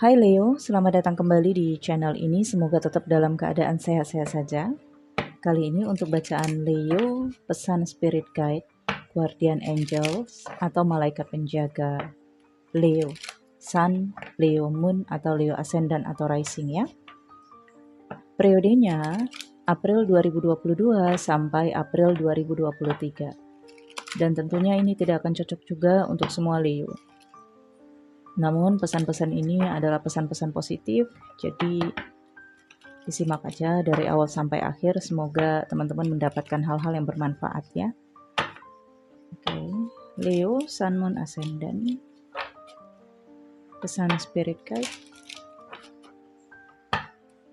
Hai Leo, selamat datang kembali di channel ini. Semoga tetap dalam keadaan sehat-sehat saja. Kali ini untuk bacaan Leo, pesan spirit guide, guardian angels, atau malaikat penjaga Leo, Sun, Leo Moon, atau Leo Ascendant atau Rising ya. Periodenya April 2022 sampai April 2023. Dan tentunya ini tidak akan cocok juga untuk semua Leo. Namun pesan-pesan ini adalah pesan-pesan positif, jadi disimak aja dari awal sampai akhir. Semoga teman-teman mendapatkan hal-hal yang bermanfaat ya. Oke, Leo, Sun, Moon, Ascendant, pesan spirit guide,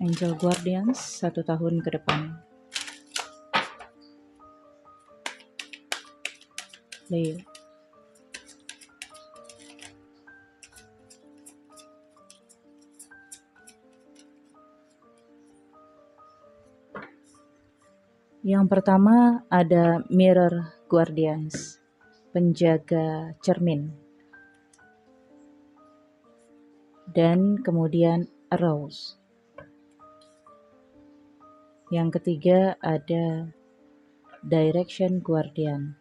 angel guardians 1 tahun ke depan. Leo. Yang pertama ada Mirror Guardians, penjaga cermin. Dan kemudian Arouse. Yang ketiga ada Direction Guardian.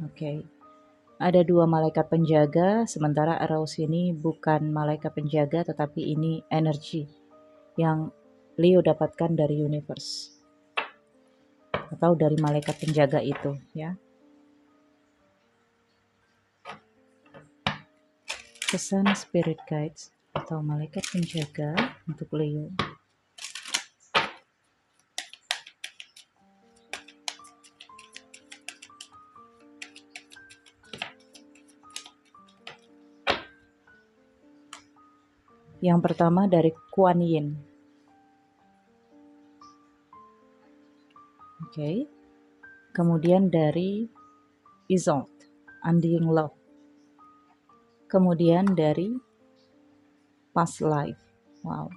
Oke. Ada 2 malaikat penjaga, sementara Arouse ini bukan malaikat penjaga tetapi ini energi yang Leo dapatkan dari universe atau dari malaikat penjaga itu ya. Pesan spirit guides atau malaikat penjaga untuk Leo. Yang pertama dari Kuan Yin. Oke. Kemudian dari Isolde, Undying Love. Kemudian dari Past Life. Wow.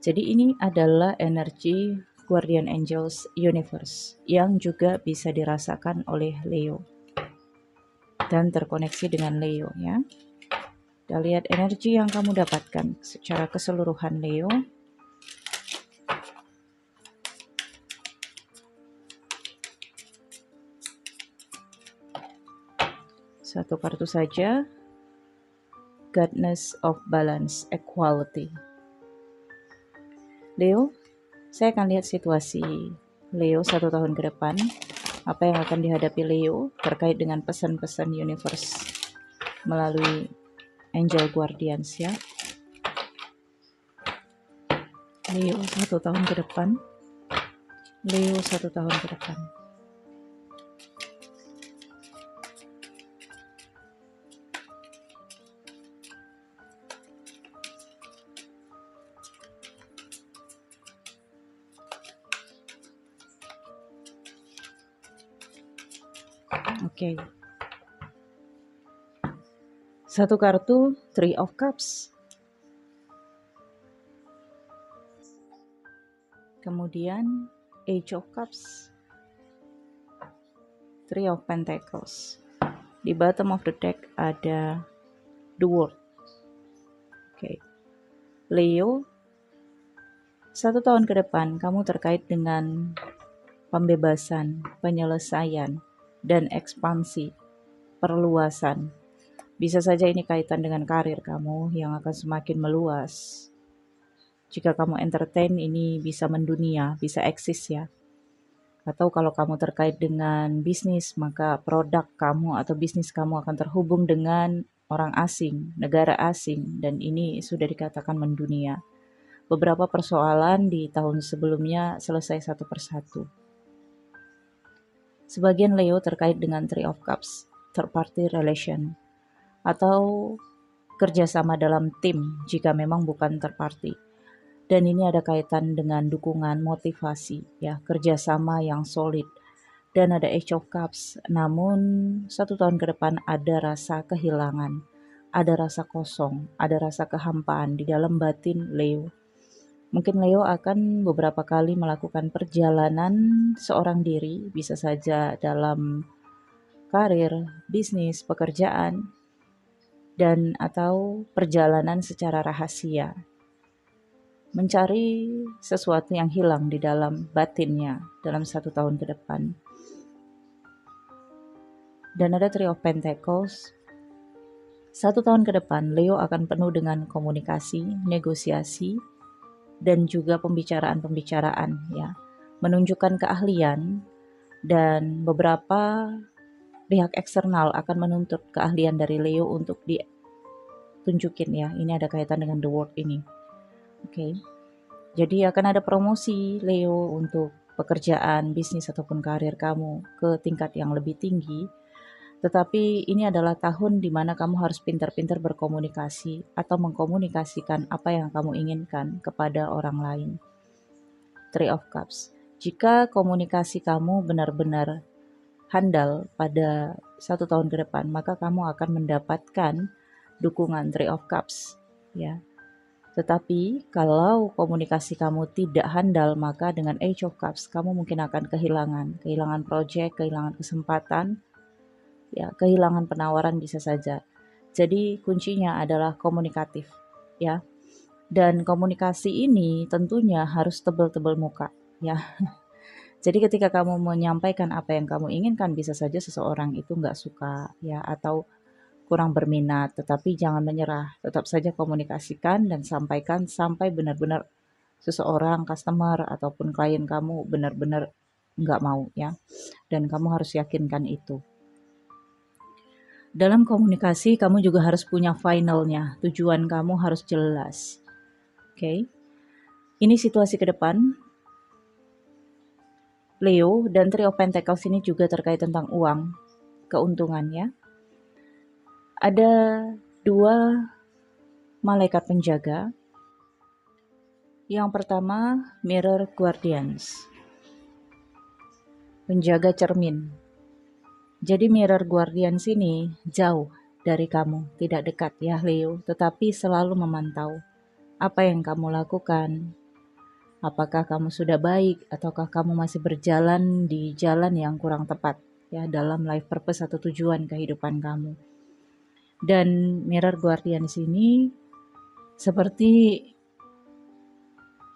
Jadi ini adalah energi Guardian Angels Universe yang juga bisa dirasakan oleh Leo dan terkoneksi dengan Leo ya. Kita lihat energi yang kamu dapatkan secara keseluruhan Leo. Satu kartu saja. Goodness of Balance, Equality. Leo, saya akan lihat situasi Leo 1 tahun ke depan. Apa yang akan dihadapi Leo terkait dengan pesan-pesan universe melalui Angel Guardians ya. Leo 1 tahun ke depan. Leo 1 tahun ke depan. Oke. Satu kartu, Three of Cups. Kemudian Age of Cups. Three of Pentacles. Di bottom of the deck ada The World. Oke. Leo, 1 tahun ke depan kamu terkait dengan pembebasan, penyelesaian, dan ekspansi, perluasan. Bisa saja ini kaitan dengan karir kamu yang akan semakin meluas. Jika kamu entertain, ini bisa mendunia, bisa eksis ya. Atau kalau kamu terkait dengan bisnis, maka produk kamu atau bisnis kamu akan terhubung dengan orang asing, negara asing, dan ini sudah dikatakan mendunia. Beberapa persoalan di tahun sebelumnya selesai satu persatu. Sebagian Leo terkait dengan Three of Cups, third party relation. atau kerjasama dalam tim jika memang bukan third party. Dan ini ada kaitan dengan dukungan, motivasi, ya, kerjasama yang solid. Dan ada Ace of Cups, namun 1 tahun ke depan ada rasa kehilangan, ada rasa kosong, ada rasa kehampaan di dalam batin Leo. Mungkin Leo akan beberapa kali melakukan perjalanan seorang diri, bisa saja dalam karir, bisnis, pekerjaan, dan atau perjalanan secara rahasia. Mencari sesuatu yang hilang di dalam batinnya dalam 1 tahun ke depan. Dan ada Three of Pentacles. 1 tahun ke depan, Leo akan penuh dengan komunikasi, negosiasi, dan juga pembicaraan-pembicaraan, ya, menunjukkan keahlian, dan beberapa pihak eksternal akan menuntut keahlian dari Leo untuk ditunjukin, ya. Ini ada kaitan dengan the world ini. Oke. Jadi akan ada promosi Leo untuk pekerjaan, bisnis ataupun karir kamu ke tingkat yang lebih tinggi. Tetapi ini adalah tahun di mana kamu harus pintar-pintar berkomunikasi atau mengkomunikasikan apa yang kamu inginkan kepada orang lain. Three of Cups. Jika komunikasi kamu benar-benar handal pada 1 tahun ke depan, maka kamu akan mendapatkan dukungan Three of Cups, ya. Tetapi kalau komunikasi kamu tidak handal, maka dengan Age of Cups kamu mungkin akan kehilangan project, kehilangan kesempatan, ya, kehilangan penawaran bisa saja. Jadi kuncinya adalah komunikatif, ya. Dan komunikasi ini tentunya harus tebal-tebal muka, ya. Jadi ketika kamu menyampaikan apa yang kamu inginkan, bisa saja seseorang itu nggak suka, ya, atau kurang berminat, tetapi jangan menyerah. Tetap saja komunikasikan dan sampaikan sampai benar-benar seseorang, customer, ataupun klien kamu benar-benar nggak mau, ya. Dan kamu harus yakinkan itu. Dalam komunikasi, kamu juga harus punya finalnya. Tujuan kamu harus jelas. Oke. Ini situasi ke depan. Leo dan Three of Pentacles ini juga terkait tentang uang, keuntungannya. Ada 2 malaikat penjaga. Yang pertama, Mirror Guardians. Penjaga cermin. Jadi Mirror Guardians ini jauh dari kamu, tidak dekat, ya Leo, tetapi selalu memantau apa yang kamu lakukan. Apakah kamu sudah baik ataukah kamu masih berjalan di jalan yang kurang tepat, ya, dalam life purpose atau tujuan kehidupan kamu. Dan Mirror Guardians ini seperti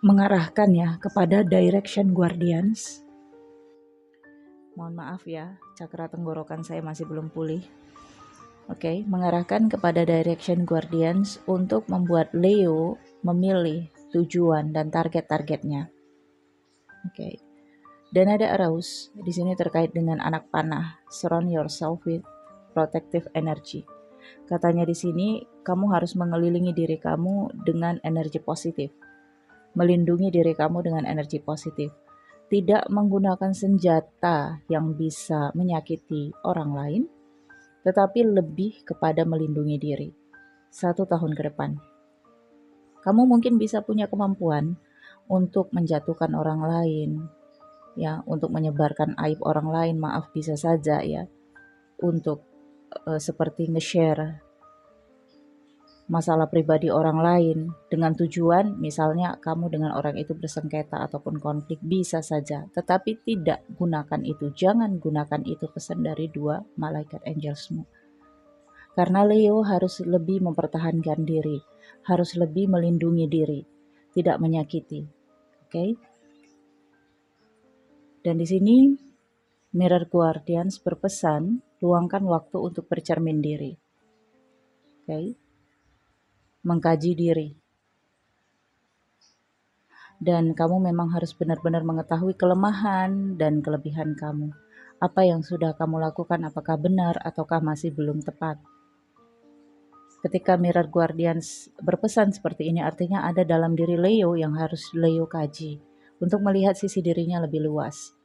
mengarahkan, ya, kepada direction Guardians. Mohon maaf ya, cakra tenggorokan saya masih belum pulih. Oke, mengarahkan kepada direction Guardians untuk membuat Leo memilih tujuan dan target-targetnya. Oke. Dan ada arouse di sini terkait dengan anak panah. Surround yourself with protective energy. Katanya di sini kamu harus mengelilingi diri kamu dengan energi positif. Melindungi diri kamu dengan energi positif. Tidak menggunakan senjata yang bisa menyakiti orang lain, tetapi lebih kepada melindungi diri. 1 tahun ke depan. Kamu mungkin bisa punya kemampuan untuk menjatuhkan orang lain, ya, untuk menyebarkan aib orang lain, maaf, bisa saja, ya, untuk seperti nge-share masalah pribadi orang lain dengan tujuan misalnya kamu dengan orang itu bersengketa ataupun konflik, bisa saja, tetapi tidak gunakan itu, jangan gunakan itu, pesan dari 2 malaikat angelsmu. Karena Leo harus lebih mempertahankan diri, harus lebih melindungi diri, tidak menyakiti. Oke? Dan di sini Mirror Guardians berpesan, luangkan waktu untuk bercermin diri. Oke? Mengkaji diri. Dan kamu memang harus benar-benar mengetahui kelemahan dan kelebihan kamu. Apa yang sudah kamu lakukan, apakah benar ataukah masih belum tepat. Ketika Mirror Guardians berpesan seperti ini, artinya ada dalam diri Leo yang harus Leo kaji untuk melihat sisi dirinya lebih luas.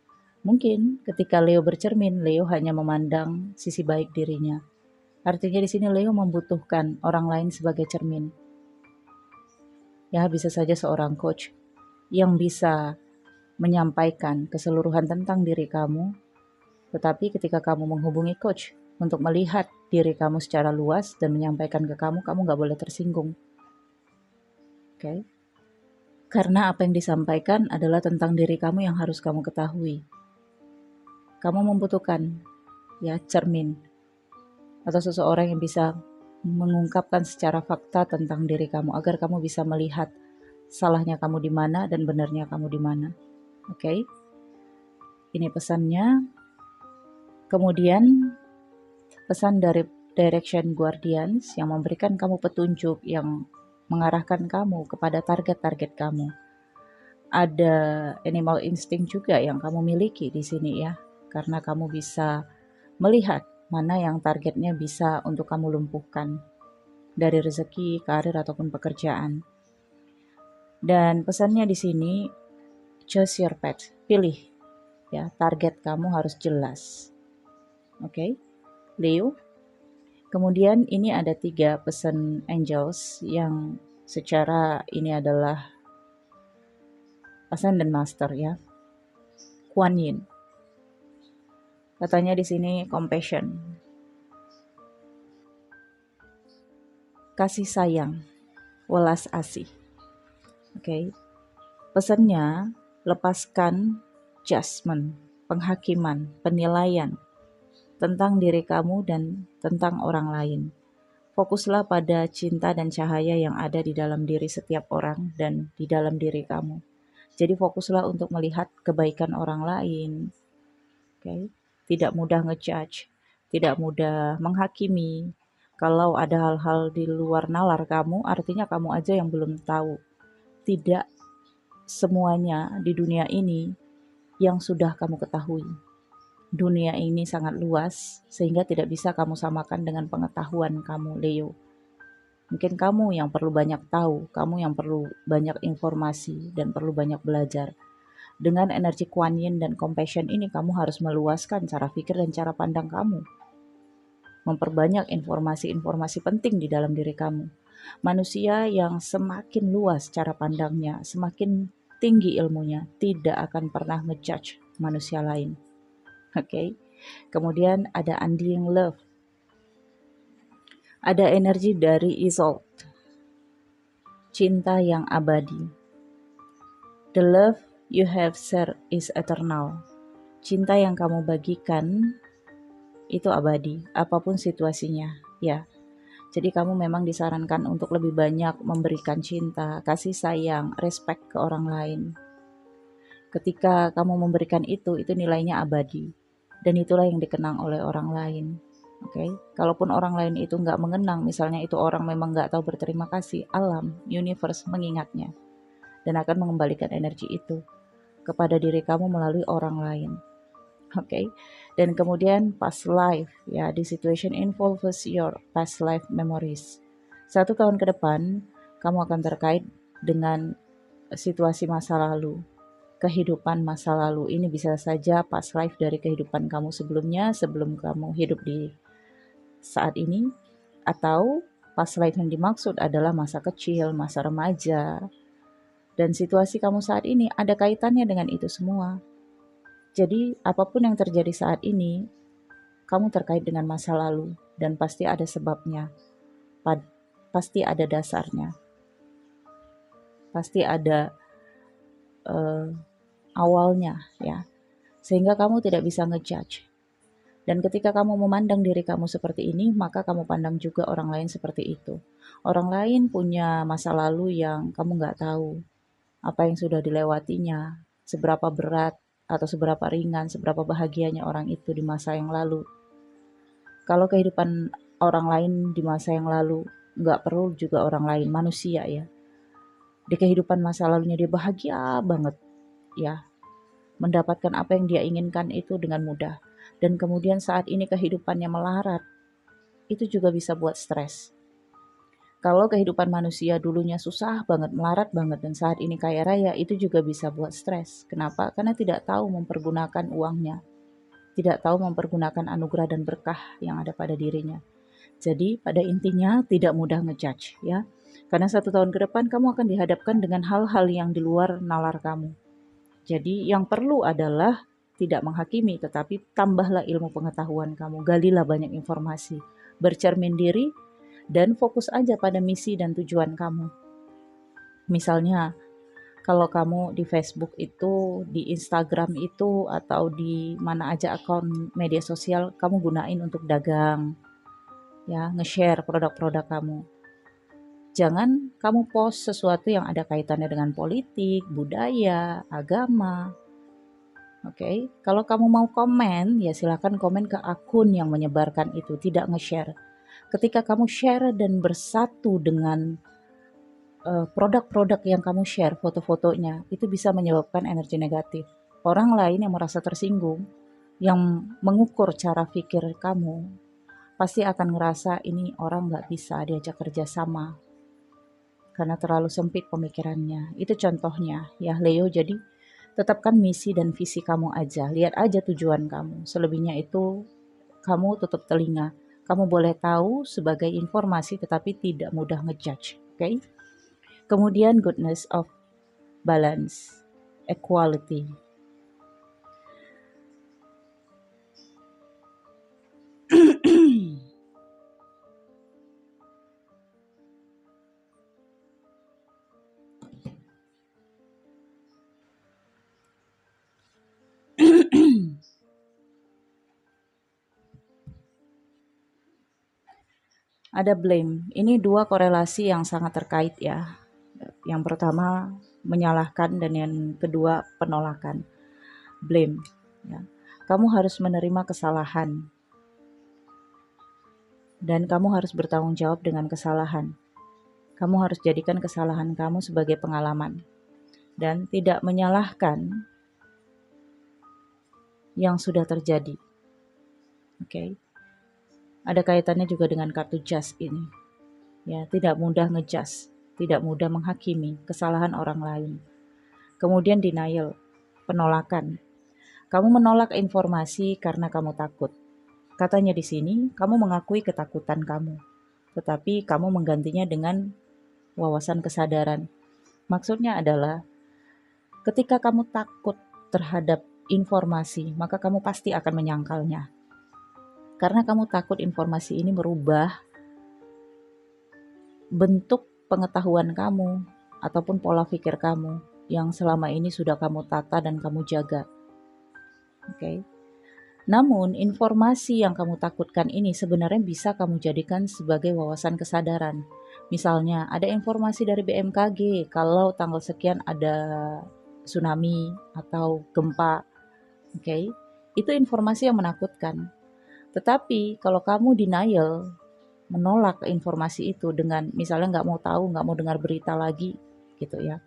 Mungkin ketika Leo bercermin, Leo hanya memandang sisi baik dirinya. Artinya di sini Leo membutuhkan orang lain sebagai cermin. Ya, bisa saja seorang coach yang bisa menyampaikan keseluruhan tentang diri kamu, tetapi ketika kamu menghubungi coach untuk melihat diri kamu secara luas dan menyampaikan ke kamu, kamu nggak boleh tersinggung. Oke? Karena apa yang disampaikan adalah tentang diri kamu yang harus kamu ketahui. Kamu membutuhkan ya cermin atau seseorang yang bisa mengungkapkan secara fakta tentang diri kamu agar kamu bisa melihat salahnya kamu di mana dan benarnya kamu di mana. Oke? Ini pesannya. Kemudian pesan dari Direction Guardians yang memberikan kamu petunjuk, yang mengarahkan kamu kepada target-target kamu. Ada animal instinct juga yang kamu miliki di sini ya, karena kamu bisa melihat mana yang targetnya bisa untuk kamu lumpuhkan dari rezeki, karir ataupun pekerjaan. Dan pesannya di sini, choose your path, pilih ya, target kamu harus jelas. Oke, Leo. Kemudian ini ada 3 pesan angels yang secara ini adalah pesan dan master ya. Kuan Yin. Katanya di sini compassion. Kasih sayang, welas asih. Oke. Pesannya, lepaskan judgment, penghakiman, penilaian tentang diri kamu dan tentang orang lain. Fokuslah pada cinta dan cahaya yang ada di dalam diri setiap orang dan di dalam diri kamu. Jadi fokuslah untuk melihat kebaikan orang lain. Okay? Tidak mudah ngejudge, tidak mudah menghakimi. Kalau ada hal-hal di luar nalar kamu, artinya kamu aja yang belum tahu. Tidak semuanya di dunia ini yang sudah kamu ketahui. Dunia ini sangat luas, sehingga tidak bisa kamu samakan dengan pengetahuan kamu, Leo. Mungkin kamu yang perlu banyak tahu, kamu yang perlu banyak informasi, dan perlu banyak belajar. Dengan energi Kuan Yin dan compassion ini, kamu harus meluaskan cara pikir dan cara pandang kamu. Memperbanyak informasi-informasi penting di dalam diri kamu. Manusia yang semakin luas cara pandangnya, semakin tinggi ilmunya, tidak akan pernah ngejudge manusia lain. Oke. Kemudian ada undying love. Ada energi dari Isolde. Cinta yang abadi. The love you have shared is eternal. Cinta yang kamu bagikan itu abadi, apapun situasinya, ya. Jadi kamu memang disarankan untuk lebih banyak memberikan cinta, kasih sayang, respect ke orang lain. Ketika kamu memberikan itu nilainya abadi. Dan itulah yang dikenang oleh orang lain. Oke, kalaupun orang lain itu nggak mengenang, misalnya itu orang memang nggak tahu berterima kasih, alam, universe mengingatnya dan akan mengembalikan energi itu kepada diri kamu melalui orang lain. Oke, dan kemudian past life, ya, the situation involves your past life memories. 1 tahun ke depan, kamu akan terkait dengan situasi masa lalu. Kehidupan masa lalu ini bisa saja past life dari kehidupan kamu sebelumnya, sebelum kamu hidup di saat ini, atau past life yang dimaksud adalah masa kecil, masa remaja, dan situasi kamu saat ini ada kaitannya dengan itu semua. Jadi apapun yang terjadi saat ini, kamu terkait dengan masa lalu dan pasti ada sebabnya, pasti ada dasarnya, pasti ada awalnya ya, sehingga kamu tidak bisa ngejudge. Dan ketika kamu memandang diri kamu seperti ini, maka kamu pandang juga orang lain seperti itu. Orang lain punya masa lalu yang kamu nggak tahu apa yang sudah dilewatinya, seberapa berat atau seberapa ringan, seberapa bahagianya orang itu di masa yang lalu. Kalau kehidupan orang lain di masa yang lalu, nggak perlu juga orang lain, manusia ya. Di kehidupan masa lalunya dia bahagia banget ya, mendapatkan apa yang dia inginkan itu dengan mudah. Dan kemudian saat ini kehidupannya melarat, itu juga bisa buat stres. Kalau kehidupan manusia dulunya susah banget, melarat banget, dan saat ini kaya raya, itu juga bisa buat stres. Kenapa? Karena tidak tahu mempergunakan uangnya, tidak tahu mempergunakan anugerah dan berkah yang ada pada dirinya. Jadi pada intinya tidak mudah ngejudge ya. Karena 1 tahun ke depan kamu akan dihadapkan dengan hal-hal yang di luar nalar kamu. Jadi yang perlu adalah tidak menghakimi, tetapi tambahlah ilmu pengetahuan kamu, galilah banyak informasi, bercermin diri, dan fokus aja pada misi dan tujuan kamu. Misalnya, kalau kamu di Facebook itu, di Instagram itu, atau di mana aja akun media sosial, kamu gunain untuk dagang, ya, nge-share produk-produk kamu. Jangan kamu post sesuatu yang ada kaitannya dengan politik, budaya, agama. Oke, kalau kamu mau komen, ya silakan komen ke akun yang menyebarkan itu, tidak nge-share. Ketika kamu share dan bersatu dengan produk-produk yang kamu share, foto-fotonya, itu bisa menyebabkan energi negatif. Orang lain yang merasa tersinggung, yang mengukur cara pikir kamu, pasti akan ngerasa ini orang nggak bisa diajak kerja sama karena terlalu sempit pemikirannya. Itu contohnya ya Leo. Jadi tetapkan misi dan visi kamu aja. Lihat aja tujuan kamu. Selebihnya itu kamu tutup telinga. Kamu boleh tahu sebagai informasi tetapi tidak mudah ngejudge. Oke? Kemudian goodness of balance, equality. Ada blame. Ini dua korelasi yang sangat terkait ya. Yang pertama menyalahkan dan yang kedua penolakan. Blame. Ya. Kamu harus menerima kesalahan dan kamu harus bertanggung jawab dengan kesalahan. Kamu harus jadikan kesalahan kamu sebagai pengalaman dan tidak menyalahkan yang sudah terjadi. Oke. Ada kaitannya juga dengan kartu jas ini. Ya, tidak mudah ngejas, tidak mudah menghakimi kesalahan orang lain. Kemudian denial, penolakan. Kamu menolak informasi karena kamu takut. Katanya di sini, kamu mengakui ketakutan kamu, tetapi kamu menggantinya dengan wawasan kesadaran. Maksudnya adalah ketika kamu takut terhadap informasi, maka kamu pasti akan menyangkalnya. Karena kamu takut informasi ini merubah bentuk pengetahuan kamu ataupun pola pikir kamu yang selama ini sudah kamu tata dan kamu jaga. Oke. Namun, informasi yang kamu takutkan ini sebenarnya bisa kamu jadikan sebagai wawasan kesadaran. Misalnya, ada informasi dari BMKG kalau tanggal sekian ada tsunami atau gempa. Oke. Itu informasi yang menakutkan. Tetapi kalau kamu denial, menolak informasi itu dengan misalnya nggak mau tahu, nggak mau dengar berita lagi gitu ya,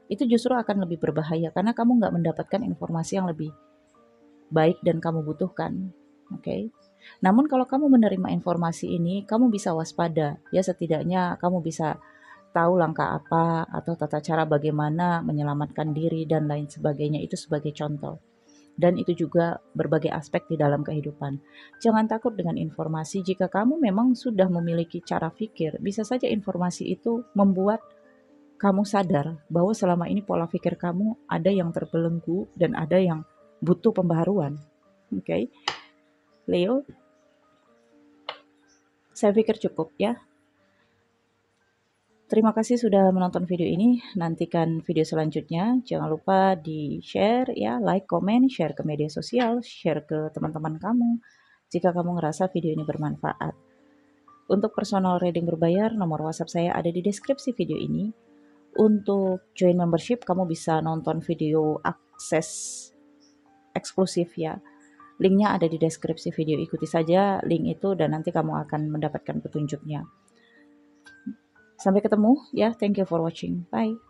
itu justru akan lebih berbahaya karena kamu nggak mendapatkan informasi yang lebih baik dan kamu butuhkan. Oke. Namun kalau kamu menerima informasi ini, kamu bisa waspada ya, setidaknya kamu bisa tahu langkah apa atau tata cara bagaimana menyelamatkan diri dan lain sebagainya, itu sebagai contoh. Dan itu juga berbagai aspek di dalam kehidupan. Jangan takut dengan informasi. Jika kamu memang sudah memiliki cara pikir, bisa saja informasi itu membuat kamu sadar bahwa selama ini pola pikir kamu ada yang terbelenggu dan ada yang butuh pembaharuan. Oke, Leo, saya pikir cukup ya. Terima kasih sudah menonton video ini. Nantikan video selanjutnya. Jangan lupa di-share ya, like, comment, share ke media sosial, share ke teman-teman kamu jika kamu ngerasa video ini bermanfaat. Untuk personal reading berbayar, nomor WhatsApp saya ada di deskripsi video ini. Untuk join membership, kamu bisa nonton video akses eksklusif ya. Linknya ada di deskripsi video. Ikuti saja link itu dan nanti kamu akan mendapatkan petunjuknya. Sampai ketemu ya. Thank you for watching. Bye.